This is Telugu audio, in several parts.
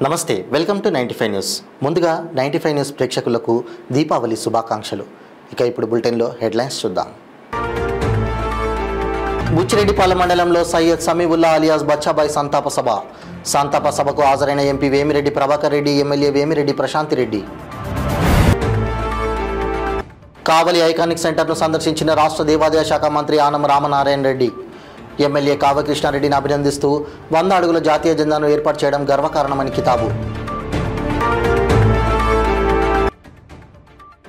నమస్తే, వెల్కమ్ టు 95 న్యూస్. ముందుగా 95 న్యూస్ ప్రేక్షకులకు దీపావళి శుభాకాంక్షలు. ఇక ఇప్పుడు బులెటిన్లో హెడ్లైన్స్ చూద్దాం. బుచ్చిరెడ్డిపాలెం మండలంలో సయ్యద్ సమీవుల్లా అలియాస్ బచ్చాబాయ్ సంతాప సభకు హాజరైన ఎంపీ వేమిరెడ్డి ప్రభాకర్ రెడ్డి, ఎమ్మెల్యే వేమిరెడ్డి ప్రశాంతిరెడ్డి. కావలి ఐకానిక్ సెంటర్ను సందర్శించిన రాష్ట్ర దేవాదాయ శాఖ మంత్రి ఆనం రామనారాయణ రెడ్డి. ఎమ్మెల్యే కావ్య కృష్ణారెడ్డిని అభినందిస్తూ 100 అడుగుల జాతీయ జెండాను ఏర్పాటు చేయడం గర్వకారణమని కితాబు.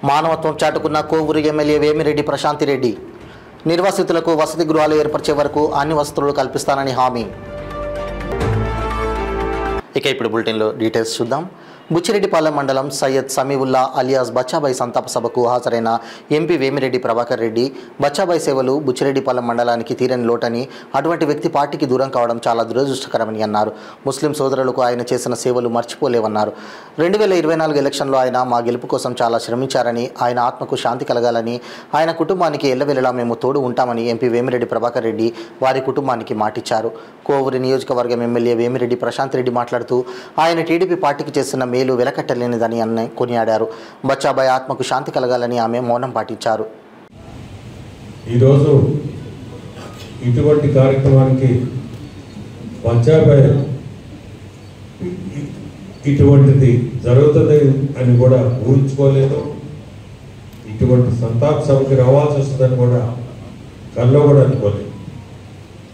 మానవత్వం చాటుకున్న కోవూరు ఎమ్మెల్యే వేమిరెడ్డి ప్రశాంతిరెడ్డి. నిర్వాసితులకు వసతి గృహాలు ఏర్పరిచే వరకు అన్ని వసతులు కల్పిస్తానని హామీ. ఇక ఇప్పుడు బులెటిన్లో డీటెయిల్స్ చూద్దాం. బుచ్చిరెడ్డిపాలెం మండలం సయ్యద్ సమీవుల్లా అలియాస్ బచ్చాబాయ్ సంతాప సభకు హాజరైన ఎంపీ వేమిరెడ్డి ప్రభాకర్ రెడ్డి, బచ్చాబాయ్ సేవలు బుచ్చిరెడ్డిపాలెం మండలానికి తీరని లోటని, అటువంటి వ్యక్తి పార్టీకి దూరం కావడం చాలా దురదృష్టకరమని అన్నారు. ముస్లిం సోదరులకు ఆయన చేసిన సేవలు మర్చిపోలేవన్నారు. 2024 ఎలక్షన్లో ఆయన మా గెలుపు కోసం చాలా శ్రమించారని, ఆయన ఆత్మకు శాంతి కలగాలని, ఆయన కుటుంబానికి ఎల్లవెల్లలా మేము తోడు ఉంటామని ఎంపీ వేమిరెడ్డి ప్రభాకర్ రెడ్డి వారి కుటుంబానికి మాటిచ్చారు. కోవూరు నియోజకవర్గం ఎమ్మెల్యే వేమిరెడ్డి ప్రశాంతిరెడ్డి మాట్లాడుతూ ఆయన టీడీపీ పార్టీకి చేసిన మేలు వెలకట్టలేనిదని అన్న కొనియాడారు. బచ్చాబాయ్ ఆత్మకు శాంతి కలగాలని ఆమె మౌనం పాటించారు. ఈరోజు ఇటువంటి కార్యక్రమానికి బచ్చాబాయ్ ఇటువంటిది జరుగుతుంది అని కూడా ఊహించుకోలేదు. ఇటువంటి సంతాప సభకి రావాల్సి వస్తుందని కూడా కల్లో కూడా అనుకోలేదు.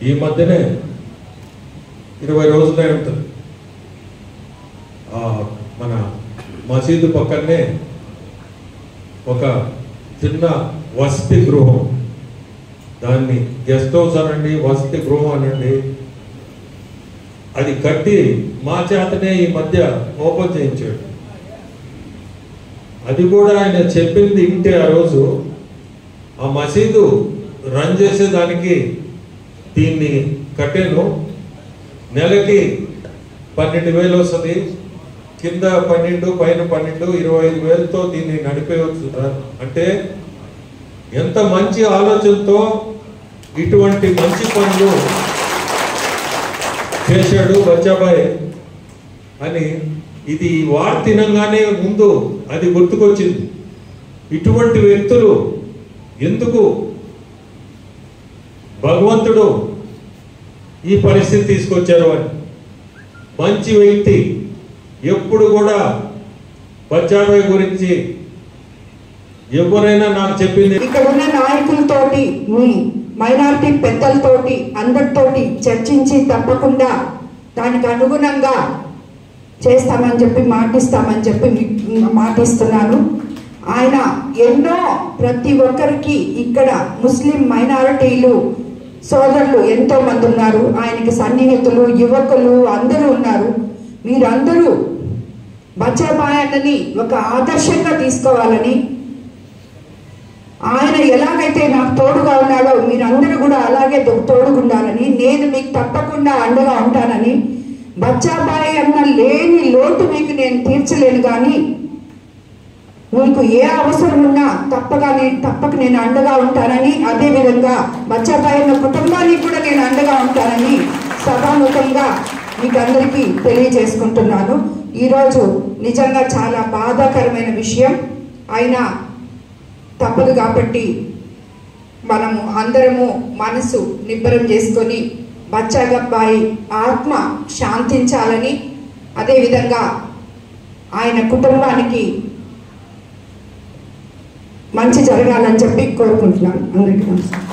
ఈ మధ్యనే 20 రోజులే ఉంటుంది. మన మసీదు పక్కనే ఒక చిన్న వసతి గృహం, దాన్ని గెస్ట్ హౌస్ అనండి, వసతి గృహం అనండి, అది కట్టి మా చేతనే ఈ మధ్య ఓపెన్ చేయించాడు. అది కూడా ఆయన చెప్పింది ఇంటే ఆ రోజు ఆ మసీదు రన్ చేసేదానికి దీన్ని కట్టాను, నెలకి 12,000 వస్తుంది, కింద 12 పైన 12, 25,000తో దీన్ని నడిపేయవచ్చు అంటే ఎంత మంచి ఆలోచనతో ఇటువంటి మంచి పనులు చేశాడు బచ్చాబాయ్ అని ఇది వార్త తినంగానే ముందు అది గుర్తుకొచ్చింది. ఇటువంటి వ్యక్తులు ఎందుకు భగవంతుడు ఈ పరిస్థితి తీసుకొచ్చారు అని. మంచి వ్యక్తి ఎప్పుడు కూడా బచ్చాబాయ్ గురించి ఎవరైనా నాకు చెప్పింది. ఇక్కడ ఉన్న నాయకులతోటి, మీ మైనారిటీ పెద్దలతోటి, అందరితోటి చర్చించి తప్పకుండా దానికి అనుగుణంగా చేస్తామని చెప్పి మాటిస్తామని చెప్పి మాటిస్తున్నాను. ఆయన ఎన్నో ప్రతి ఒక్కరికి ఇక్కడ ముస్లిం మైనారిటీలు సోదరులు ఎంతో మంది ఉన్నారు, ఆయనకి సన్నిహితులు, యువకులు అందరూ ఉన్నారు. మీరందరూ బచ్చాబాయ్ అన్నని ఒక ఆదర్శంగా తీసుకోవాలని, ఆయన ఎలాగైతే నాకు తోడుగా ఉన్నాడో మీరందరూ కూడా అలాగే తోడుగా ఉండాలని, నేను మీకు తప్పకుండా అండగా ఉంటానని, బచ్చాబాయ్ అన్న లేని లోటు మీకు నేను తీర్చలేను, కానీ మీకు ఏ అవసరం ఉన్నా తప్పక నేను అండగా ఉంటానని, అదేవిధంగా బచ్చాబాయ్ అన్న కుటుంబానికి కూడా నేను అండగా ఉంటానని సభాముఖంగా మీకు అందరికీ తెలియజేసుకుంటున్నాను. ఈరోజు నిజంగా చాలా బాధాకరమైన విషయం అయినా తప్పదు కాబట్టి మనము అందరము మనసు నిబ్బరం చేసుకొని బచ్చాబాయ్ ఆత్మ శాంతించాలని, అదేవిధంగా ఆయన కుటుంబానికి మంచి జరగాలని చెప్పి కోరుకుంటున్నాను. అందరికీ నమస్కారం.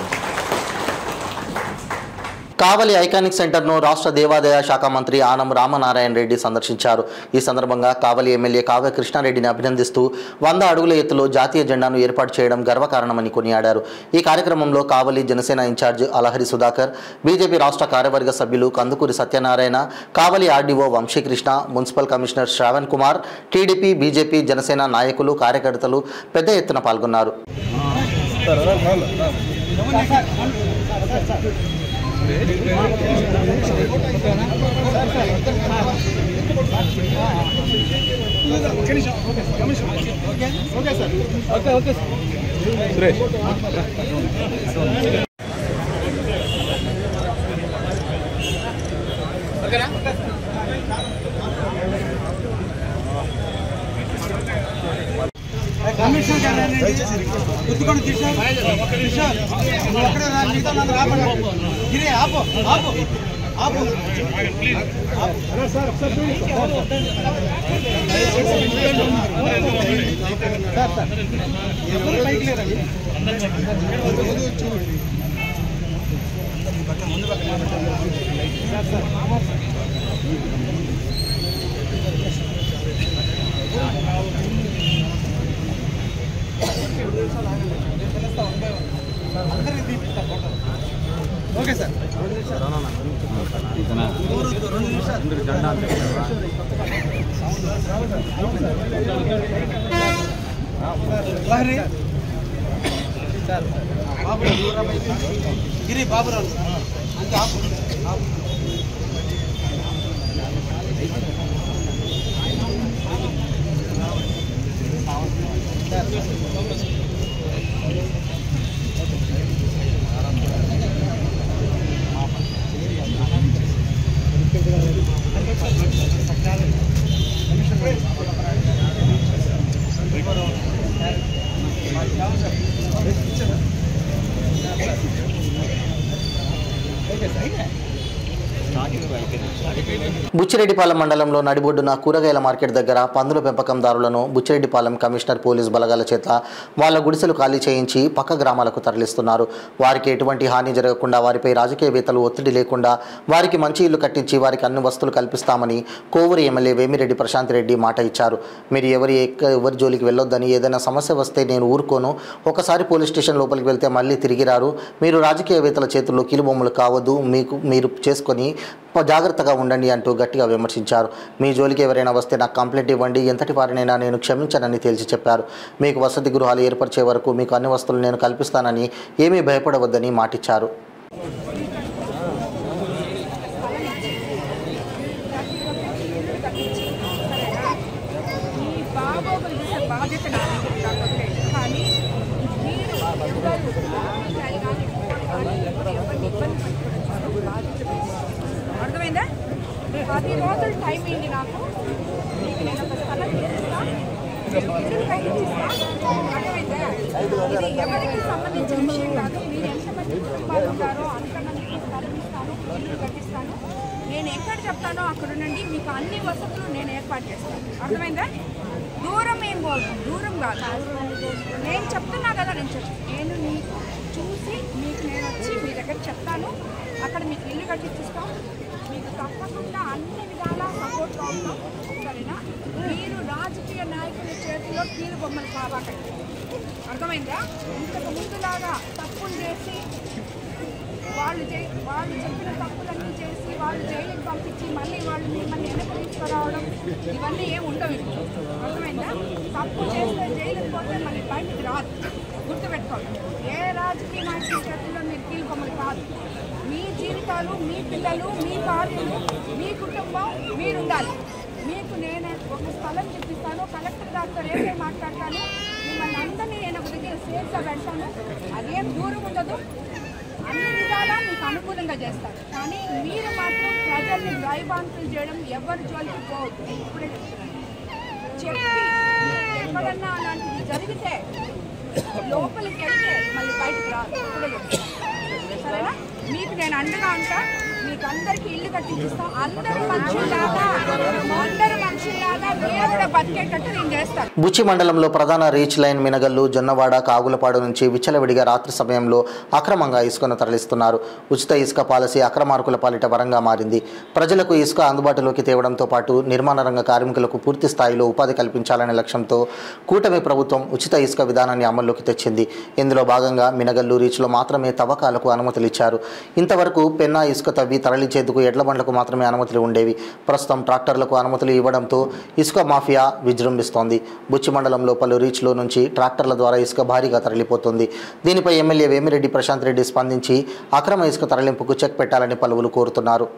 కావలి ఐకానిక్ సెంటర్ను రాష్ట్ర దేవాదాయ శాఖ మంత్రి ఆనం రామనారాయణ రెడ్డి సందర్శించారు. ఈ సందర్భంగా కావలి ఎమ్మెల్యే కావ్య కృష్ణారెడ్డిని అభినందిస్తూ 100 అడుగుల ఎత్తులో జాతీయ జెండాను ఏర్పాటు చేయడం గర్వకారణమని కొనియాడారు. ఈ కార్యక్రమంలో కావలి జనసేన ఇన్ఛార్జ్ అలహరి సుధాకర్, బీజేపీ రాష్ట్ర కార్యవర్గ సభ్యులు Kandukuri Satyanarayana, Kavali RDO Vamsikrishna, municipal commissioner Shravan Kumar, TDP, BJP, Janasena నాయకులు, కార్యకర్తలు పెద్ద ఎత్తున పాల్గొన్నారు. ఓకే సార్ గిరి బాబురావు అంతే బుచ్చిరెడ్డిపాలెం మండలంలో నడిబొడ్డున కూరగాయల మార్కెట్ దగ్గర పందుల పెంపకందారులను బుచ్చిరెడ్డిపాలెం కమిషనర్ పోలీస్ బలగాల చేత వాళ్ళ గుడిసెలు ఖాళీ చేయించి పక్క గ్రామాలకు తరలిస్తున్నారు. వారికి ఎటువంటి హాని జరగకుండా వారిపై రాజకీయవేత్తలు ఒత్తిడి లేకుండా వారికి మంచి ఇల్లు కట్టించి వారికి అన్ని వస్తువులు కల్పిస్తామని కోవూరు ఎమ్మెల్యే వేమిరెడ్డి ప్రశాంత్ రెడ్డి మాట ఇచ్చారు. మీరు ఎవరి జోలికి వెళ్ళొద్దని, ఏదైనా సమస్య వస్తే నేను ఊరుకోను, ఒకసారి పోలీస్ స్టేషన్ లోపలికి వెళ్తే మళ్ళీ తిరిగి రారు, మీరు రాజకీయవేత్తల చేతుల్లో కీలుబొమ్మలు కావద్దు, మీరు చేసుకొని జాగ్రత్తగా ఉండండి అంటూ గట్టిగా విమర్శించారు. మీ జోలికి ఎవరైనా వస్తే నాకు కంప్లైంట్ ఇవ్వండి, ఎంతటి వారినైనా నేను క్షమించనని తేల్చి చెప్పారు. మీకు వసతి గృహాలు ఏర్పరిచే వరకు మీకు అన్ని వస్తువులు నేను కల్పిస్తానని, ఏమీ భయపడవద్దని మాటిచ్చారు. అర్థమైందా? 10 రోజులు టైం అయింది నాకు. మీకు నేను ఒక స్థలం ఇస్తాను, అర్థమైందా? ఇది ఎవరికి సంబంధించిన విషయం కాదు. మీరు ఎంతమంది కుటుంబాలు ఉంటారో అంతమందికి స్థలం ఇస్తాను, ఇల్లు కట్టిస్తాను. నేను ఎక్కడ చెప్తానో అక్కడ నుండి మీకు అన్ని వసతులు నేను ఏర్పాటు చేస్తాను. అర్థమైందా? దూరం ఏం పోదు, దూరం కాదు. నేను చెప్తున్నా కదా, నేను మీకు చూసి మీకు నేను వచ్చి మీ దగ్గర చెప్తాను, అక్కడ మీకు ఇల్లు కట్టిస్తాం, మీకు తప్పకుండా అన్ని విధాలా సపోర్ట్గా ఉంటాం. సరేనా? మీరు రాజకీయ నాయకుల చేతిలో కీలు బొమ్మలు కావాలండి. అర్థమైందా? ఇంతకు ముందులాగా తప్పులు చేసి వాళ్ళు చెప్పిన తప్పులన్నీ చేసి వాళ్ళు జైలుకి పంపించి మళ్ళీ వాళ్ళు మిమ్మల్ని వెనక్కి తీసుకురావడం ఇవన్నీ ఏమి ఉండవు. అర్థమైందా? తప్పు చేస్తే జైలుకి పోతే మళ్ళీ బయటకు రాదు. గుర్తుపెట్టుకోండి, ఏ రాజకీయ నాయకుల చేతుల్లో మీరు కీలు బొమ్మలు కాదు. మీ జీవితాలు, మీ పిల్లలు, మీ భార్యలు, మీ కుటుంబం మీరుండాలి. మీకు నేను ఒక స్థలం చూపిస్తాను, కలెక్టర్ గారితో రేపే మాట్లాడతాను, మిమ్మల్ని అందరినీ నేను ఒక దగ్గర సేఫ్గా పెడతాను. అదేం దూరం ఉండదు, అన్ని విధాలా మీకు అనుకూలంగా చేస్తారు. కానీ మీరు మాత్రం ప్రజల్ని భయభ్రాంతులు చేయడం ఎవరి జోలికి పోవద్దు. ఇప్పుడే చెప్పి ఎక్కడన్నా అలాంటిది జరిగితే లోపలికి వెళ్తే మళ్ళీ బయటకు రాదు. ఇప్పుడే చెప్తాను. సరేనా? మీకు నేను అండగా ఉంటా, మీకు అందరికీ ఇల్లు కట్టిస్తాం. అందరూ మనుషుల్లాగా మీరు కూడా బతికేటట్టు నేను చేస్తాను. బుచ్చి మండలంలో ప్రధాన రీచ్ లైన్ మినగల్లు, జొన్నవాడ, కాగులపాడు నుంచి విచ్చలవిడిగా రాత్రి సమయంలో అక్రమంగా ఇసుకను తరలిస్తున్నారు. ఉచిత ఇసుక పాలసీ అక్రమార్కుల పాలిట వరంగా మారింది. ప్రజలకు ఇసుక అందుబాటులోకి తేవడంతో పాటు నిర్మాణ రంగ కార్మికులకు పూర్తి స్థాయిలో ఉపాధి కల్పించాలనే లక్ష్యంతో కూటమి ప్రభుత్వం ఉచిత ఇసుక విధానాన్ని అమల్లోకి తెచ్చింది. ఇందులో భాగంగా మినగల్లు రీచ్లో మాత్రమే తవ్వకాలకు అనుమతులు ఇచ్చారు. ఇంతవరకు పెన్నా ఇసుక తవ్వి తరలించేందుకు ఎడ్ల బండ్లకు మాత్రమే అనుమతులు ఉండేవి. ప్రస్తుతం ట్రాక్టర్లకు అనుమతులు ఇవ్వడంతో ఇసుక మాఫియా విజృంభిస్తోంది. బుచ్చి మండలంలో పలు రీచ్లో నుంచి ట్రాక్టర్ల ద్వారా ఇసుక భారీగా తరలిపోతుంది. దీనిపై ఎమ్మెల్యే వేమిరెడ్డి ప్రశాంత్ రెడ్డి స్పందించి అక్రమ ఇసుక తరలింపుకు చెక్ పెట్టాలని పలువురు కోరుతున్నారు.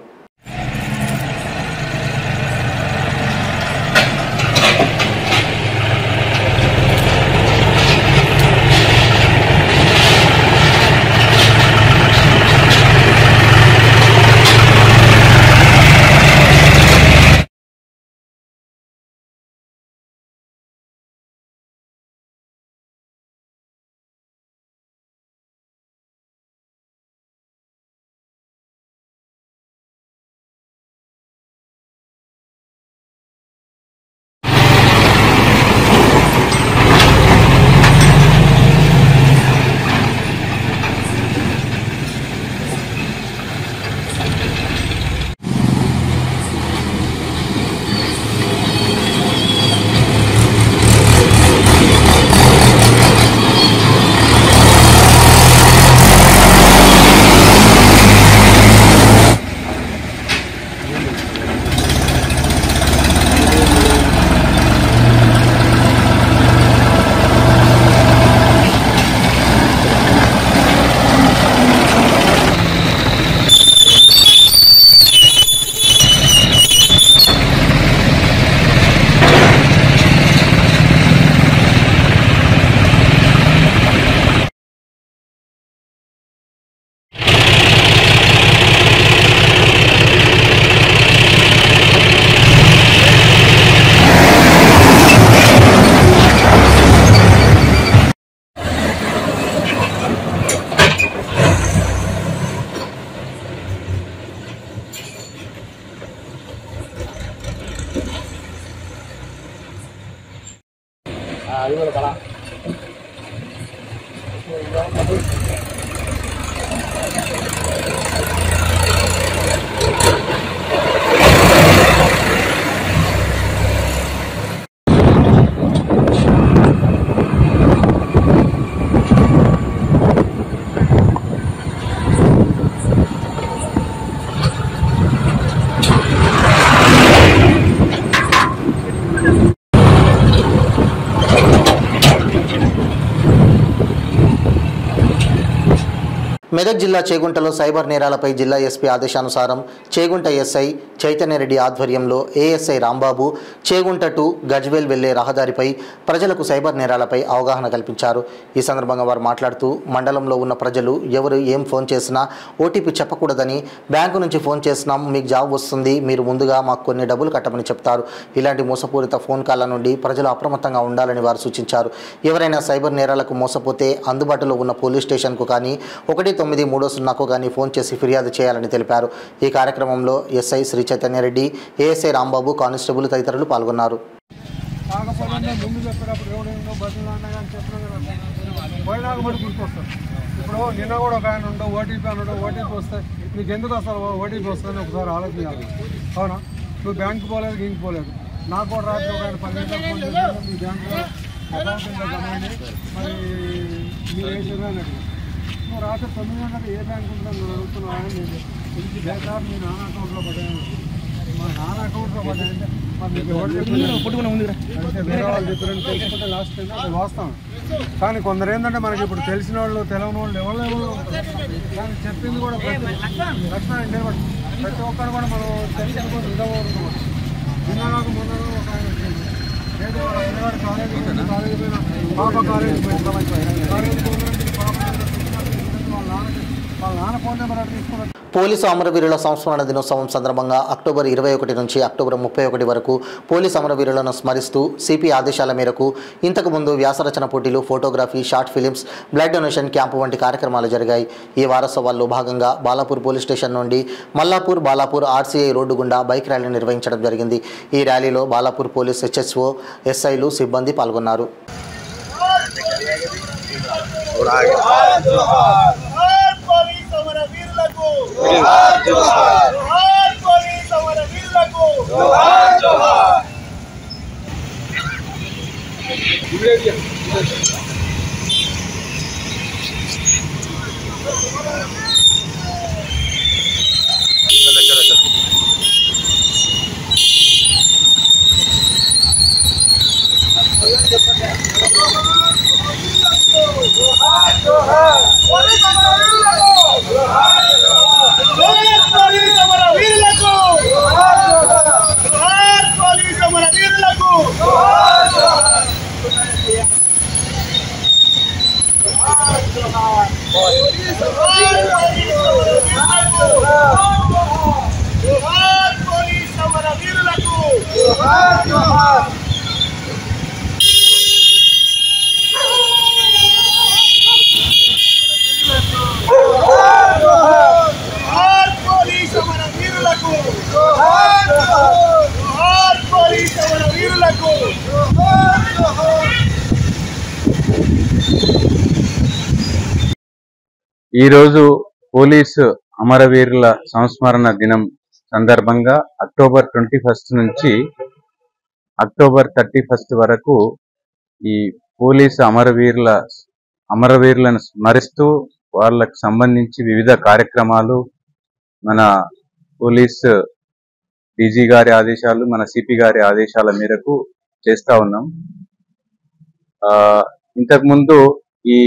మెదక్ జిల్లా చేగుంటలో సైబర్ నేరాలపై జిల్లా ఎస్పీ ఆదేశానుసారం చేగుంట ఎస్ఐ చైతన్యరెడ్డి ఆధ్వర్యంలో ఏఎస్ఐ రాంబాబు చేగుంట టు గజ్వేల్ వెళ్లే రహదారిపై ప్రజలకు సైబర్ నేరాలపై అవగాహన కల్పించారు. ఈ సందర్భంగా వారు మాట్లాడుతూ మండలంలో ఉన్న ప్రజలు ఎవరు ఏం ఫోన్ చేసినా ఓటీపీ చెప్పకూడదని, బ్యాంకు నుంచి ఫోన్ చేసినాం మీకు జాబ్ వస్తుంది, మీరు ముందుగా మాకు కొన్ని డబ్బులు కట్టమని చెప్తారు. ఇలాంటి మోసపూరిత ఫోన్ కాల్ల నుండి ప్రజలు అప్రమత్తంగా ఉండాలని వారు సూచించారు. ఎవరైనా సైబర్ నేరాలకు మోసపోతే అందుబాటులో ఉన్న పోలీస్ స్టేషన్కు కానీ 1930కు కానీ ఫోన్ చేసి ఫిర్యాదు చేయాలని తెలిపారు. ఈ కార్యక్రమంలో SI Sri Chaitanya Reddy, ASI Rambabu, constable తదితరులు పాల్గొన్నారు. ఇప్పుడు నిన్న కూడా ఒక ఆయన ఉండవు ఓటీపీ అన్నాడు, ఓటీపీ వస్తే నీకు ఎందుకు అసలు ఓటీపీ వస్తుందని ఒకసారి ఆలోచించాలి. అవునా, నువ్వు బ్యాంకు పోలేదు, ఇంటికి పోలేదు. నాకు కూడా రాత్రి ఒక ఆయన 10 గంటలకు ఫోన్ చేసి మీ బ్యాంకులో అకౌంట్ ఇంకా జమ అయింది, మరి మీరు ఏ చదివాను నువ్వు రాత్రి 9 గంటలకు ఏ బ్యాంక్ ఉంటుందని నువ్వు అడుగుతున్నావు. ఆయన లేదు ఇంటికి బేకార్ మీ నాన్న అకౌంట్లో పడ్డాను, మా నాన్న అకౌంట్లో పడ్డాయంటే మరి మీకు ఎవరు చెప్పారు? వేరే వాళ్ళు చెప్పారని తెలుసుకుంటే లాస్ట్ టైం అది వాస్తవం. కానీ కొందరు ఏంటంటే మనకి ఇప్పుడు తెలిసిన వాళ్ళు తెలవని వాళ్ళు ఎవరు కానీ చెప్పింది కూడా లక్షణం నిలబడి ప్రతి ఒక్కరు కూడా మనం తెలిసిన కూడా ఉండకూడదు. నిన్న నాకు మొన్న ఒక ఆయన ఏదో కాలేజీ పోయిన పాప కాలేజీ వాళ్ళ నాన్న ఫోన్ నెంబర్ అట్లా తీసుకున్నారు. పోలీసు అమరవీరుల సంస్మరణ దినోత్సవం సందర్భంగా అక్టోబర్ 21 నుంచి అక్టోబర్ 31 వరకు పోలీసు అమరవీరులను స్మరిస్తూ సిపి ఆదేశాల మేరకు ఇంతకుముందు వ్యాసరచన పోటీలు, photography, short films, blood donation camp వంటి కార్యక్రమాలు జరిగాయి. ఈ వారోత్సవాల్లో భాగంగా బాలాపూర్ పోలీస్ స్టేషన్ నుండి మల్లాపూర్ బాలాపూర్ ఆర్సీఐ రోడ్డు గుండా బైక్ ర్యాలీ నిర్వహించడం జరిగింది. ఈ ర్యాలీలో బాలాపూర్ పోలీస్ హెచ్ఎస్ఓ, ఎస్ఐలు, సిబ్బంది పాల్గొన్నారు. ఈరోజు పోలీసు అమరవీరుల సంస్మరణ దినం సందర్భంగా అక్టోబర్ 21 నుంచి అక్టోబర్ 31 వరకు ఈ పోలీసు అమరవీరులను స్మరిస్తూ వాళ్ళకు సంబంధించి వివిధ కార్యక్రమాలు మన పోలీసు డీజీ గారి ఆదేశాలు, మన సిపి గారి ఆదేశాల మేరకు చేస్తా ఉన్నాం. ఇంతకుముందు ఈ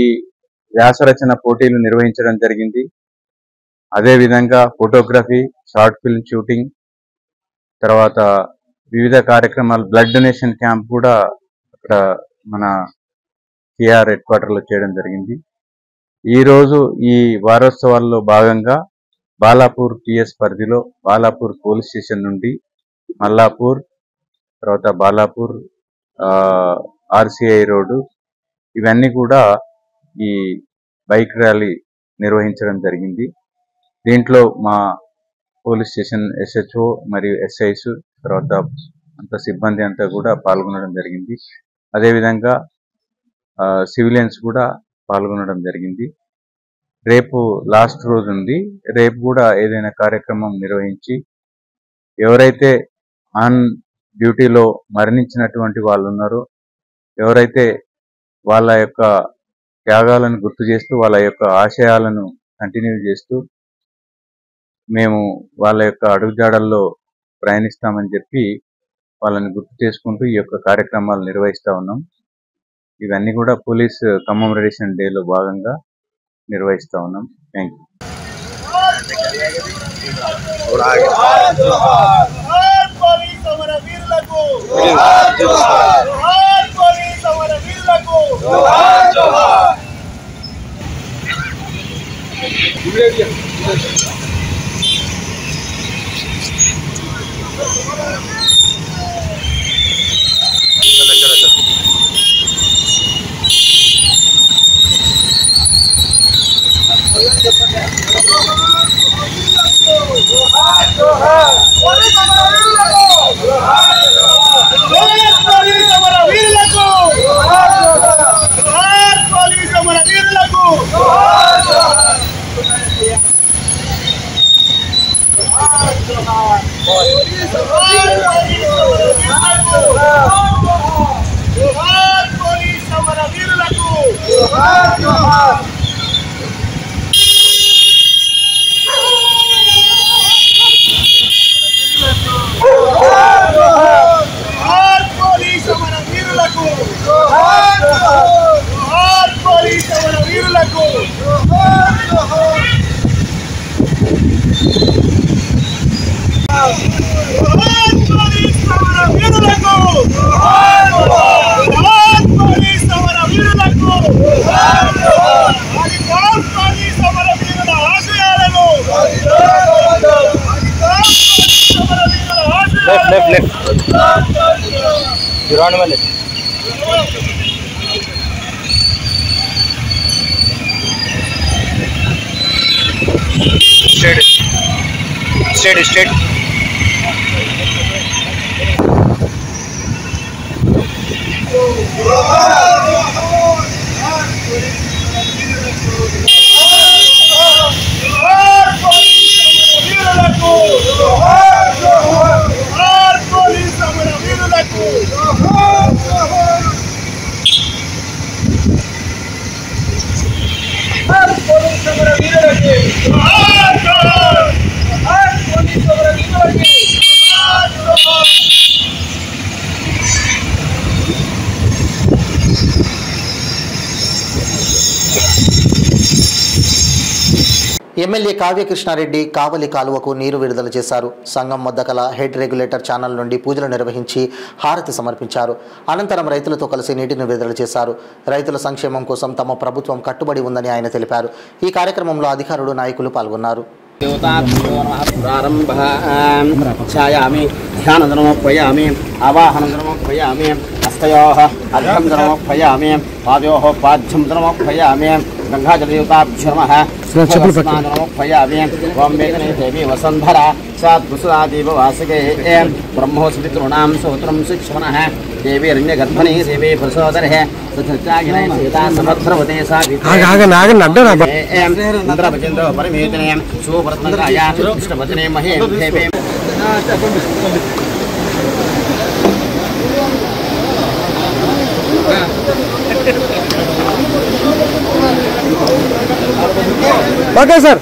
వ్యాసరచన పోటీలు నిర్వహించడం జరిగింది. అదేవిధంగా ఫోటోగ్రఫీ, షార్ట్ ఫిల్మ్ షూటింగ్, తర్వాత వివిధ కార్యక్రమాలు, బ్లడ్ డొనేషన్ క్యాంప్ కూడా అక్కడ మన కేఆర్ హెడ్ క్వార్టర్లో చేయడం జరిగింది. ఈరోజు ఈ వారోత్సవాల్లో భాగంగా బాలాపూర్ పిఎస్ పరిధిలో బాలాపూర్ పోలీస్ స్టేషన్ నుండి మల్లాపూర్, తర్వాత బాలాపూర్ ఆర్సీఐ రోడ్డు, ఇవన్నీ కూడా ఈ బైక్ ర్యాలీ నిర్వహించడం జరిగింది. దీంట్లో మా పోలీస్ స్టేషన్ ఎస్హెచ్ఓ మరియు ఎస్ఐస్, తర్వాత అంత సిబ్బంది అంతా కూడా పాల్గొనడం జరిగింది. అదేవిధంగా సివిలియన్స్ కూడా పాల్గొనడం జరిగింది. రేపు లాస్ట్ రోజు ఉంది. రేపు కూడా ఏదైనా కార్యక్రమం నిర్వహించి ఎవరైతే ఆన్ డ్యూటీలో మరణించినటువంటి వాళ్ళు ఉన్నారో, ఎవరైతే వాళ్ళ యొక్క త్యాగాలను గుర్తు చేస్తూ వాళ్ళ యొక్క ఆశయాలను కంటిన్యూ చేస్తూ మేము వాళ్ళ యొక్క అడుగుజాడల్లో ప్రయాణిస్తామని చెప్పి వాళ్ళని గుర్తు చేసుకుంటూ ఈ యొక్క కార్యక్రమాలు నిర్వహిస్తూ ఉన్నాం. ఇవన్నీ కూడా పోలీస్ కమెమరేషన్ డేలో భాగంగా నిర్వహిస్తూ ఉన్నాం. Thank you. Straight. MLA Kavya Krishna Reddy Kavali కాలువకు నీరు విడుదల చేశారు. సంఘం వద్ద కల హెడ్ రెగ్యులేటర్ ఛానల్ నుండి పూజలు నిర్వహించి హారతి సమర్పించారు. అనంతరం రైతులతో కలిసి నీటిని విడుదల చేశారు. రైతుల సంక్షేమం కోసం తమ ప్రభుత్వం కట్టుబడి ఉందని ఆయన తెలిపారు. ఈ కార్యక్రమంలో అధికారులు, నాయకులు పాల్గొన్నారు. ఛాయామి ధ్యానదనమోపయామి ఆవాహనదనమోపయామి హస్తయోః అర్ఘం దనమోపయామి పాదయోః పాద్యం దనమోపయామి గంగాజలదేవతాభ్యో నమః స్నానమోపయామి ఓం వేదనే దేవి వసుంధర సాద్వసుదాదేవ వాసగే బ్రహ్మోస్మితృణాం సోత్రం శిక్షమనః దేవి రణ్యగర్భణి దేవి ప్రసోదరే సత్యాగినే సీతా సమర్థవతే సా ఇంద్రభజేంద్ర పరిమేతనే శుభరత్నరాయ కృష్ణవచనే మహే దేవి ఓకే సార్.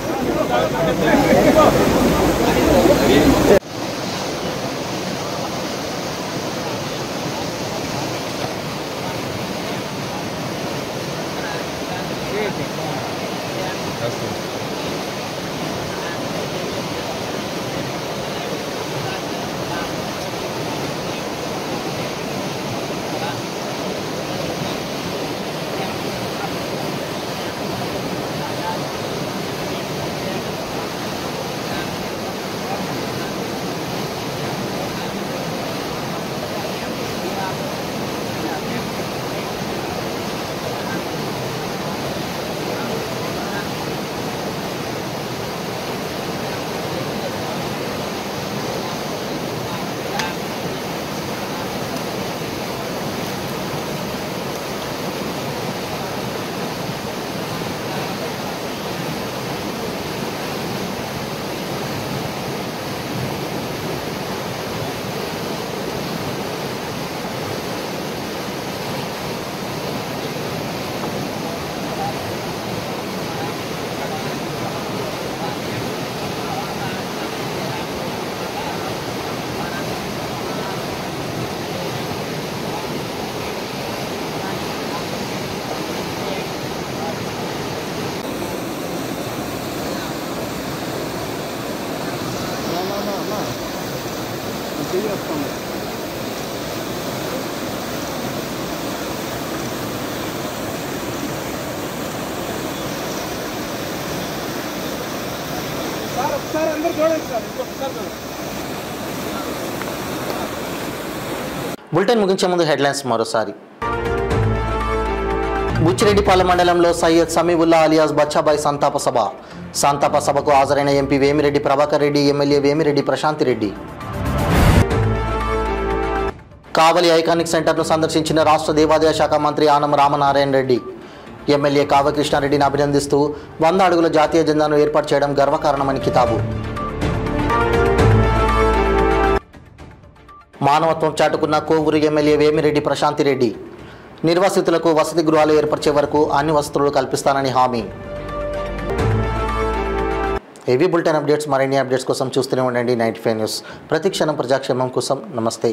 బులెటిన్ ముగించే ముందు హెడ్లైన్స్ మరోసారి. బుచ్చిరెడ్డిపాలెం మండలంలో సయ్యద్ సమీవుల్లా అలియాస్ బచ్చాబాయ్ సంతాప సభ. సంతాప సభకు హాజరైన ఎంపీ వేమిరెడ్డి ప్రభాకర్ రెడ్డి, ఎమ్మెల్యే వేమిరెడ్డి ప్రశాంతిరెడ్డి. కావలి ఐకానిక్ సెంటర్ను సందర్శించిన రాష్ట్ర దేవాదాయ శాఖ మంత్రి ఆనం రామనారాయణ రెడ్డి. ఎమ్మెల్యే కావ్యకృష్ణారెడ్డిని అభినందిస్తూ 100 అడుగుల జాతీయ జెండాను ఏర్పాటు చేయడం గర్వకారణమని కితాబు. మానవత్వం చాటుకున్న కోవూరు ఎమ్మెల్యే వేమిరెడ్డి ప్రశాంతిరెడ్డి. నిర్వాసితులకు వసతి గృహాలు ఏర్పరిచే వరకు అన్ని వసతులు కల్పిస్తానని హామీ. ఏవీ బులెటిన్ అప్డేట్స్. మరిన్ని అప్డేట్స్ కోసం చూస్తూనే ఉండండి 95 న్యూస్. ప్రతి క్షణం ప్రజాక్షేమం కోసం. నమస్తే.